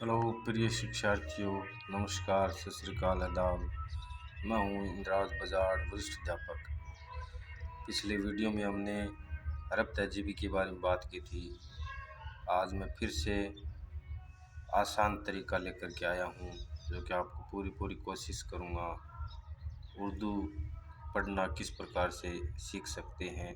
Hello प्रिय शिक्षार्थियों, नमस्कार, सत श्री अकाल, आदाब। मैं हूँ इंद्राज बजाड़, वरिष्ठ अध्यापक। पिछले वीडियो में हमने अरब तहजीबी के बारे में बात की थी। आज मैं फिर से आसान तरीका लेकर के आया हूँ, जो कि आपको पूरी कोशिश करूँगा उर्दू पढ़ना किस प्रकार से सीख सकते हैं।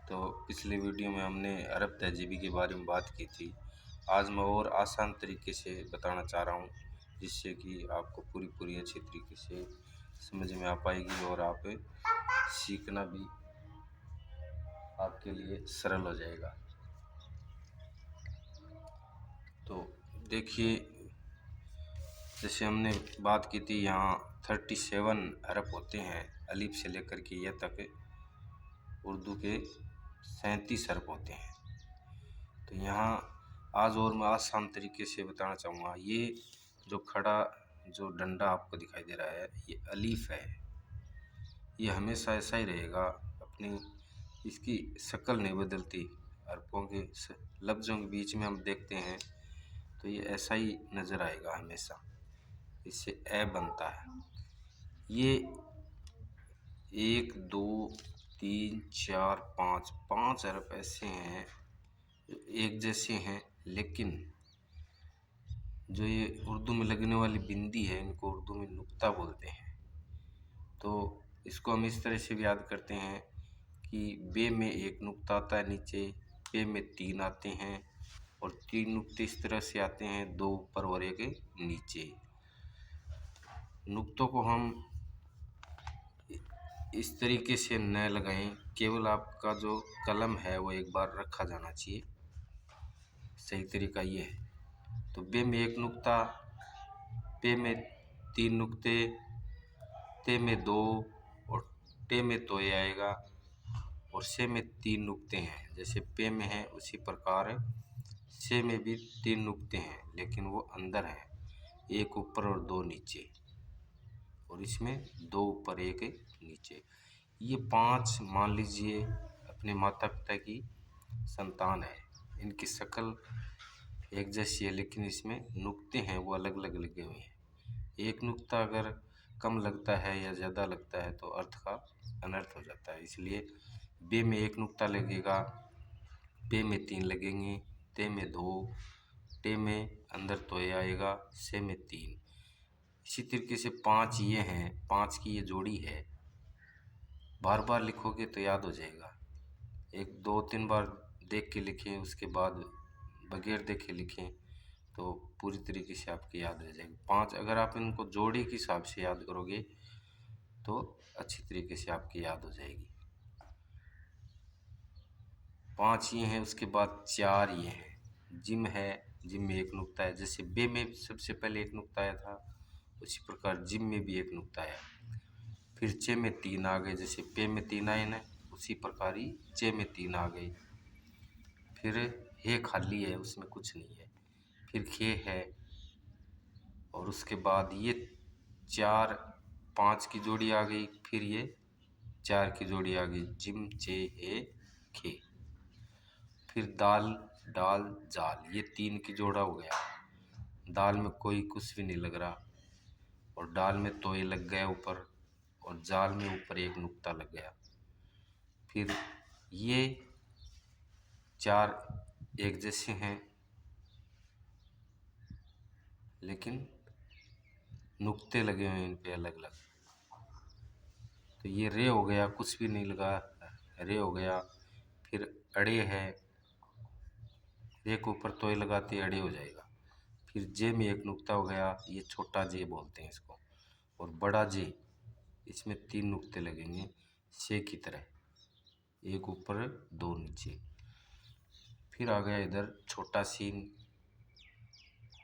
तो पिछले वीडियो में हमने अरब तहजीबी के बारे में बात की थी। आज मैं और आसान तरीके से बताना चाह रहा हूँ, जिससे कि आपको पूरी अच्छी तरीके से समझ में आ पाएगी और आप सीखना भी आपके लिए सरल हो जाएगा। तो देखिए, जैसे हमने बात की थी, यहाँ 37 हरफ होते हैं, अलिफ से लेकर के ये तक उर्दू के 37 हरफ होते हैं। तो यहाँ आज और मैं आसान तरीके से बताना चाहूँगा। ये जो डंडा आपको दिखाई दे रहा है, ये अलीफ है। ये हमेशा ऐसा ही रहेगा, इसकी शक्ल नहीं बदलती। हरफों के लफ्ज़ों के बीच में हम देखते हैं तो ये ऐसा ही नज़र आएगा हमेशा। इससे ए बनता है। ये 1 2 3 4 5 हरफ ऐसे हैं जो एक जैसे हैं, लेकिन जो ये उर्दू में लगने वाली बिंदी है, इनको उर्दू में नुक्ता बोलते हैं। तो इसको हम इस तरह से भी याद करते हैं कि बे में एक नुक्ता आता है नीचे, पे में 3 आते हैं और 3 नुक्ते इस तरह से आते हैं, 2 ऊपर और 1 नीचे। नुक्तों को हम इस तरीके से न लगाएं, केवल आपका जो कलम है वो एक बार रखा जाना चाहिए। सही तरीका ये है। तो बे में 1 नुक्ता, पे में 3 नुक्ते, ते में 2 और टे में तो ये आएगा, और से में 3 नुक्ते हैं। जैसे पे में है उसी प्रकार से में भी 3 नुक्ते हैं, लेकिन वो अंदर है, 1 ऊपर और 2 नीचे, और इसमें 2 ऊपर 1 नीचे। ये 5 मान लीजिए अपने माता पिता की संतान है। इनकी शक्ल एक जैसी है, लेकिन इसमें नुक्ते हैं वो अलग अलग लगे हुए हैं। एक नुक्ता अगर कम लगता है या ज़्यादा लगता है तो अर्थ का अनर्थ हो जाता है। इसलिए बे में 1 नुक्ता लगेगा, पे में 3 लगेंगे, ते में 2, टे में अंदर तोय आएगा, से में 3। इसी तरीके से 5 ये हैं, 5 की ये जोड़ी है। बार बार लिखोगे तो याद हो जाएगा। 1 2 3 बार देख के लिखें, उसके बाद बगैर देखे लिखें तो पूरी तरीके से आपकी याद रह जाएगी। 5 अगर आप इनको जोड़ी के हिसाब से याद करोगे तो अच्छी तरीके से आपकी याद हो जाएगी। 5 ये हैं, उसके बाद 4 ये हैं। जिम है, जिम में 1 नुक्ता है। जैसे बे में सबसे पहले 1 नुक्ता आया था, उसी प्रकार जिम में भी 1 नुक्ता आया। फिर चे में 3 आ गए, जैसे पे में 3 आए ना, उसी प्रकार ही चे में 3 आ गए। फिर हे खाली है, उसमें कुछ नहीं है। फिर खे है, और उसके बाद ये 4 5 की जोड़ी आ गई। फिर ये 4 की जोड़ी आ गई, जिम चे हे खे। फिर दाल डाल जाल, ये 3 की जोड़ा हो गया। दाल में कोई कुछ भी नहीं लग रहा, और डाल में तोय लग गया ऊपर, और जाल में ऊपर 1 नुक्ता लग गया। फिर ये 4 एक जैसे हैं, लेकिन नुक्ते लगे हुए हैं इन पे अलग अलग। तो ये रे हो गया, कुछ भी नहीं लगा, रे हो गया। फिर अड़े है, रे के ऊपर तोय लगाते अड़े हो जाएगा। फिर जे में 1 नुक्ता हो गया, ये छोटा जे बोलते हैं इसको। और बड़ा जे, इसमें 3 नुक्ते लगेंगे से की तरह, 1 ऊपर 2 नीचे। फिर आ गया इधर छोटा सीन,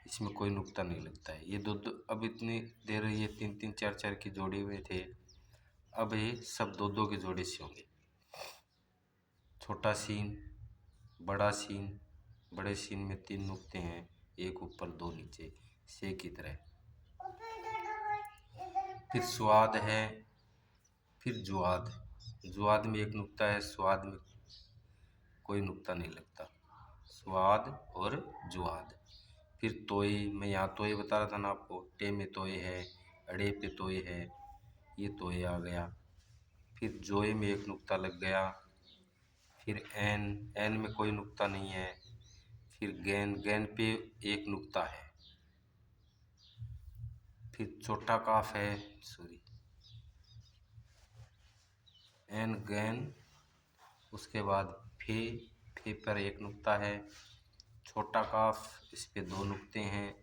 इसमें कोई नुक्ता नहीं लगता है। ये दो अब इतनी देर ये 3 3 4 4 की जोड़े हुए थे, अब ये सब 2 2 के जोड़े से होंगे। छोटा सीन, बड़ा सीन, बड़े सीन में 3 नुक्ते हैं, 1 ऊपर 2 नीचे, से की तरह। फिर स्वाद है, फिर जुआद, जुआद में 1 नुक्ता है, स्वाद में कोई नुक्ता नहीं लगता। स्वाद और जुआद। फिर तोय, मैं यहाँ तोय बता रहा था ना आपको, टे में तोय है, अड़े पे तोय है, ये तोय आ गया। फिर जोय में एक नुक्ता लग गया। फिर एन, एन में कोई नुक्ता नहीं है। फिर गैन, गैन पे एक नुक्ता है। फिर छोटा काफ है, सॉरी, एन गैन, उसके बाद फे, फे पर एक नुक्ता है। छोटा काफ, इस पे दो नुक्ते हैं।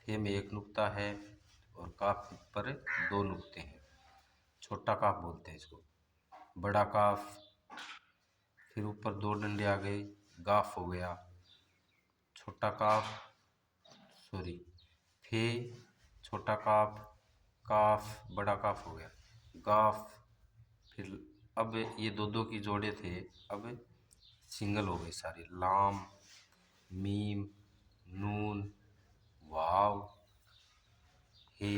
फे में एक नुक्ता है और काफ पर दो नुक्ते हैं। छोटा काफ बोलते हैं इसको। बड़ा काफ, फिर ऊपर दो डंडे आ गए, गाफ हो गया। छोटा काफ, सॉरी, फे, छोटा काफ, काफ, बड़ा काफ हो गया, गाफ। फिर अब ये दो दो की जोड़े थे, अब सिंगल हो गए सारे। लाम, मीम, नून, वाव, हे,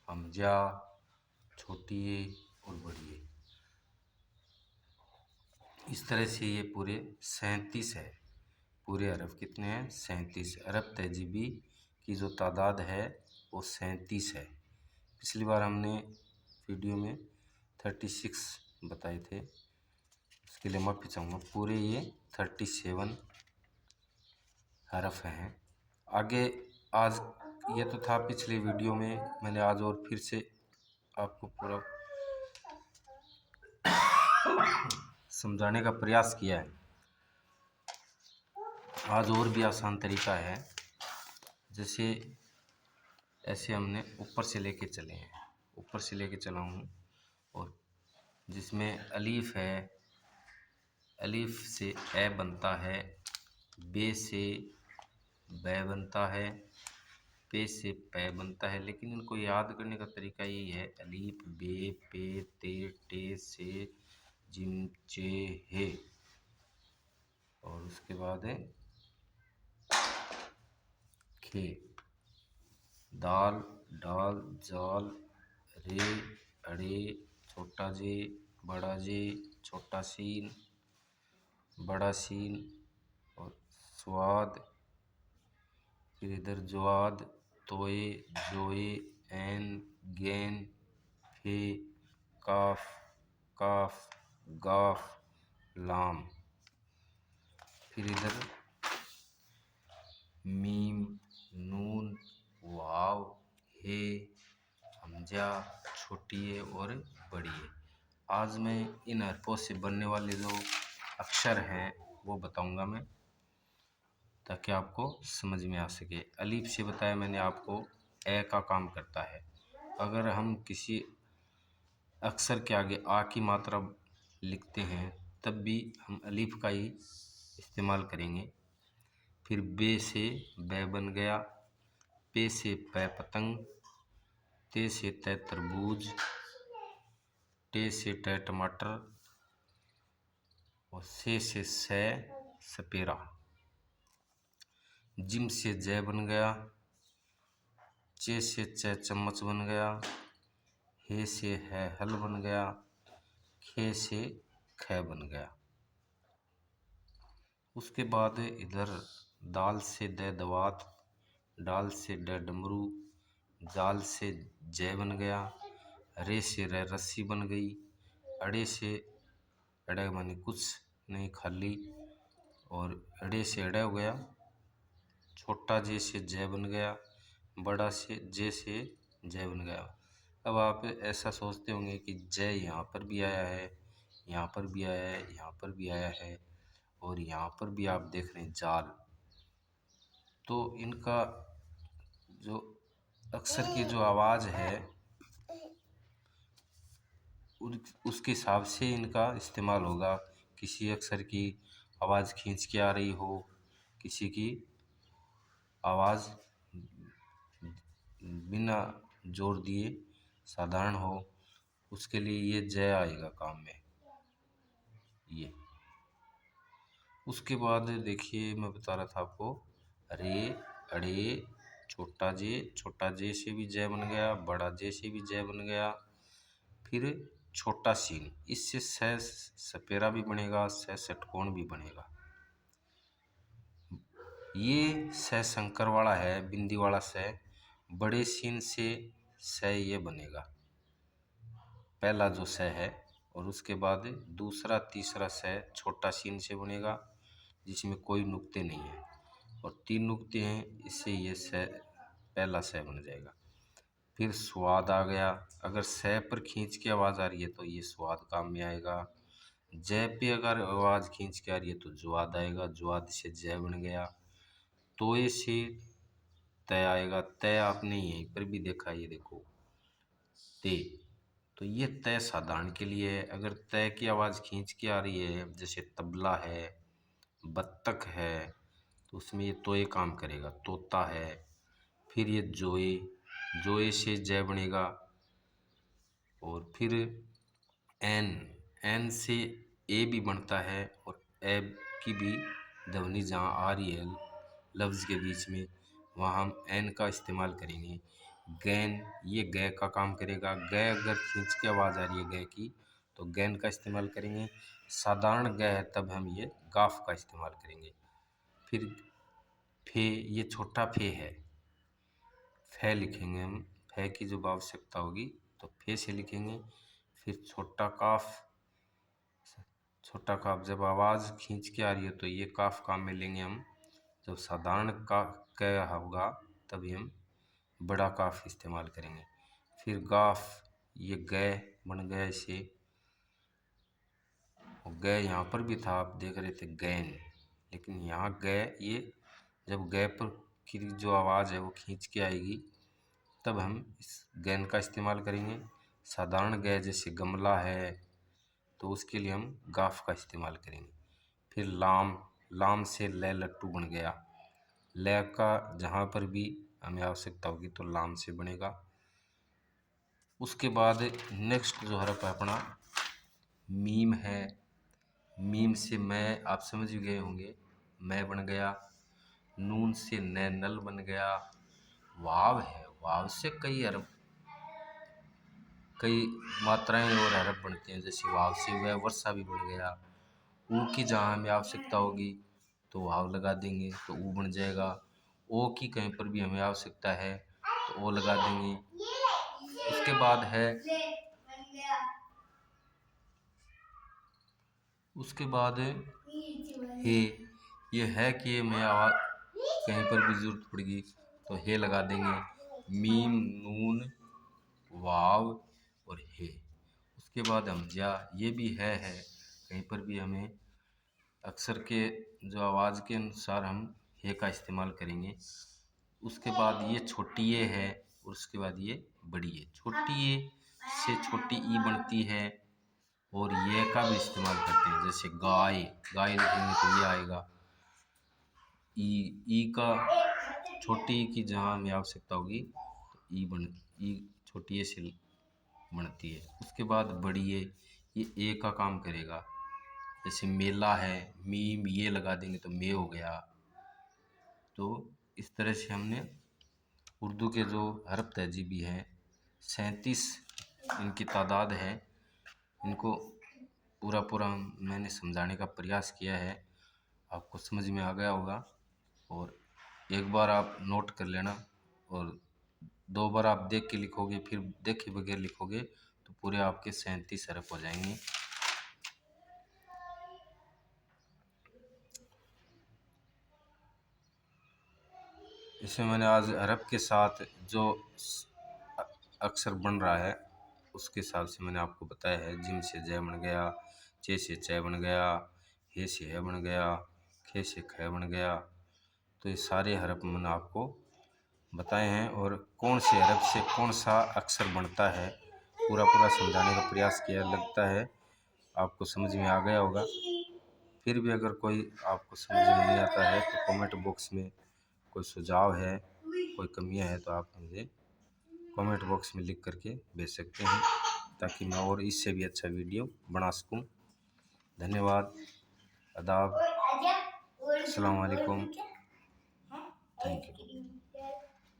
हमजा, छोटी ए और बड़ी ए। इस तरह से ये पूरे 37 है। पूरे अरब कितने हैं? 37। अरब तहजीबी की जो तादाद है वो 37 है। पिछली बार हमने वीडियो में 36 बताए थे, उसके लिए माफ़ी चाहूँगा। पूरे ये 37 हरफ हैं। आगे आज ये तो था पिछले वीडियो में, मैंने आज और फिर से आपको पूरा समझाने का प्रयास किया है। आज और भी आसान तरीका है। जैसे ऐसे हमने ऊपर से लेके चले हैं, ऊपर से लेके चला हूँ, और जिसमें अलीफ है, अलीफ से ए बनता है, बे से बै बनता है, पे से पै बनता है। लेकिन इनको याद करने का तरीका यही है, अलीफ, बे, पे, ते, टे, से, जिम, चे, हे, और उसके बाद है खे, दाल, डाल, जाल, रे, अड़े, छोटा जे, बड़ा जे, छोटा सीन, बड़ा सीन, और स्वाद। फिर इधर ज्वाद, तोए, जोए, एन, गैन, फे, काफ, काफ, गाफ, लाम। फिर इधर मीम, नून, वाव, हे, हमजा, छोटी ए और बड़ी ए। आज मैं इन हरफों से बनने वाले जो अक्षर हैं वो बताऊंगा मैं, ताकि आपको समझ में आ सके। अलीफ से बताया मैंने आपको, ए का काम करता है। अगर हम किसी अक्षर के आगे आ की मात्रा लिखते हैं तब भी हम अलीफ का ही इस्तेमाल करेंगे। फिर बे से बै बन गया, पे से पै पतंग, ते से तै तरबूज, टे से टै टमाटर, और से सै सपेरा। जिम से जय बन गया, चे से च चम्मच बन गया, हे से है हल बन गया, खे से ख बन गया। उसके बाद इधर दाल से द दवात, डाल से ड डमरू, जाल से जय बन गया, रे से र रस्सी बन गई, अड़े से अड़े मानी कुछ नहीं खाली, और अड़े से अड़ा हो गया, छोटा जे से जय बन गया, बड़ा से जे से जय बन गया। अब आप ऐसा सोचते होंगे कि जय यहाँ पर भी आया है, यहाँ पर भी आया है, यहाँ पर भी आया है, और यहाँ पर भी आप देख रहे हैं जाल। तो इनका जो अक्षर की जो आवाज़ है उसके हिसाब से इनका इस्तेमाल होगा। किसी अक्षर की आवाज़ खींच के आ रही हो, किसी की आवाज़ बिना जोर दिए साधारण हो, उसके लिए ये जय आएगा काम में। ये उसके बाद देखिए मैं बता रहा था आपको, रे, अड़े, छोटा जे से भी जय बन गया, बड़ा जे से भी जय बन गया। फिर छोटा सीन, इससे सह सपेरा भी बनेगा, सह षटकोण भी बनेगा। ये स शंकर वाला है, बिंदी वाला स। बड़े सीन से स ये बनेगा, पहला जो स है। और उसके बाद दूसरा तीसरा स छोटा सीन से बनेगा, जिसमें कोई नुक्ते नहीं है, और 3 नुक्ते हैं, इससे ये स पहला स बन जाएगा। फिर स्वाद आ गया। अगर स पर खींच के आवाज़ आ रही है तो ये स्वाद काम में आएगा। जय पे अगर आवाज़ खींच के आ रही है तो ज्वाद आएगा, ज्वाद से जय बन गया। तोय से तय आएगा, तय आपने यहीं पर भी देखा, ये देखो ते। तो ये तय साधारण के लिए है। अगर तय की आवाज़ खींच के आ रही है, जैसे तबला है, बत्तख है, तो उसमें ये तोय काम करेगा, तोता है। फिर ये जोए, जोए से जय बनेगा। और फिर एन, एन से ए भी बनता है, और ए की भी ध्वनि जहाँ आ रही है लफ्ज़ के बीच में, वहाँ हम एन का इस्तेमाल करेंगे। गैन, ये गै का काम करेगा। गै अगर खींच के आवाज़ आ रही है गै की, तो गैन का इस्तेमाल करेंगे। साधारण गै है तब हम ये गाफ का इस्तेमाल करेंगे। फिर फे, ये छोटा फे है, फे लिखेंगे हम। फे की जब आवश्यकता होगी तो फे से लिखेंगे। फिर छोटा काफ, छोटा काफ जब आवाज़ खींच के आ रही है तो ये काफ काम में लेंगे हम। जब साधारण का क होगा तभी हम बड़ा काफ इस्तेमाल करेंगे। फिर गाफ, ये गै बन गया इसे। गै यहाँ पर भी था, आप देख रहे थे गैन, लेकिन यहाँ गै, ये जब गै पर की जो आवाज़ है वो खींच के आएगी तब हम इस गैन का इस्तेमाल करेंगे। साधारण गै जैसे गमला है तो उसके लिए हम गाफ का इस्तेमाल करेंगे। फिर लाम, लाम से ले लट्टू बन गया। ले का जहाँ पर भी हमें आवश्यकता होगी तो लाम से बनेगा। उसके बाद नेक्स्ट जो हरफ है अपना मीम है। मीम से मैं, आप समझ गए होंगे, मैं बन गया। नून से न, नल बन गया। वाव है, वाव से कई हरफ, कई मात्राएं और हरफ बनते हैं, जैसे वाव से वह वर्षा भी बन गया। ऊ की जहाँ हमें आवश्यकता होगी तो वाव लगा देंगे तो ऊ बन जाएगा। ओ की कहीं पर भी हमें आवश्यकता है तो ओ लगा देंगे। उसके बाद है, उसके बाद हे, ये है कि हमें आवाज़ कहीं पर भी ज़रूरत पड़ेगी तो हे लगा देंगे। मीम, नून, वाव और हे। उसके बाद हमजा, ये भी है, कहीं पर भी हमें अक्षर के जो आवाज़ के अनुसार हम हे का इस्तेमाल करेंगे। उसके बाद ये छोटी ये है, और उसके बाद ये बड़ी ये। छोटी ये से छोटी ई बनती है, और ये का भी इस्तेमाल करते हैं, जैसे गाय, गाय लिखेंगे तो ये आएगा। ई का छोटी ई की जहाँ हमें आवश्यकता होगी तो ई छोटी ए से बनती है। उसके बाद बड़ी ये ए का काम करेगा। जैसे मेला है, मीम ये लगा देंगे तो मे हो गया। तो इस तरह से हमने उर्दू के जो हरफ तहजीबी हैं 37 इनकी तादाद है, इनको पूरा मैंने समझाने का प्रयास किया है, आपको समझ में आ गया होगा। और एक बार आप नोट कर लेना, और 2 बार आप देख के लिखोगे, फिर देखे बगैर लिखोगे तो पूरे आपके 37 हरफ हो जाएंगे। इसमें मैंने आज हरफ के साथ जो अक्षर बन रहा है उसके हिसाब से मैंने आपको बताया है। जिम से जय बन गया, चे से चय बन गया, हे से है बन गया, खे से ख बन गया। तो ये सारे हरफ मैंने आपको बताए हैं, और कौन से हरफ से कौन सा अक्षर बनता है पूरा समझाने का प्रयास किया। लगता है आपको समझ में आ गया होगा। फिर भी अगर कोई आपको समझ में नहीं आता है तो कमेंट बॉक्स में कोई सुझाव है, कोई कमियां है तो आप मुझे कमेंट बॉक्स में लिख करके भेज सकते हैं, ताकि मैं और इससे भी अच्छा वीडियो बना सकूं। धन्यवाद, आदाब, अस्सलाम वालेकुम, थैंक यू।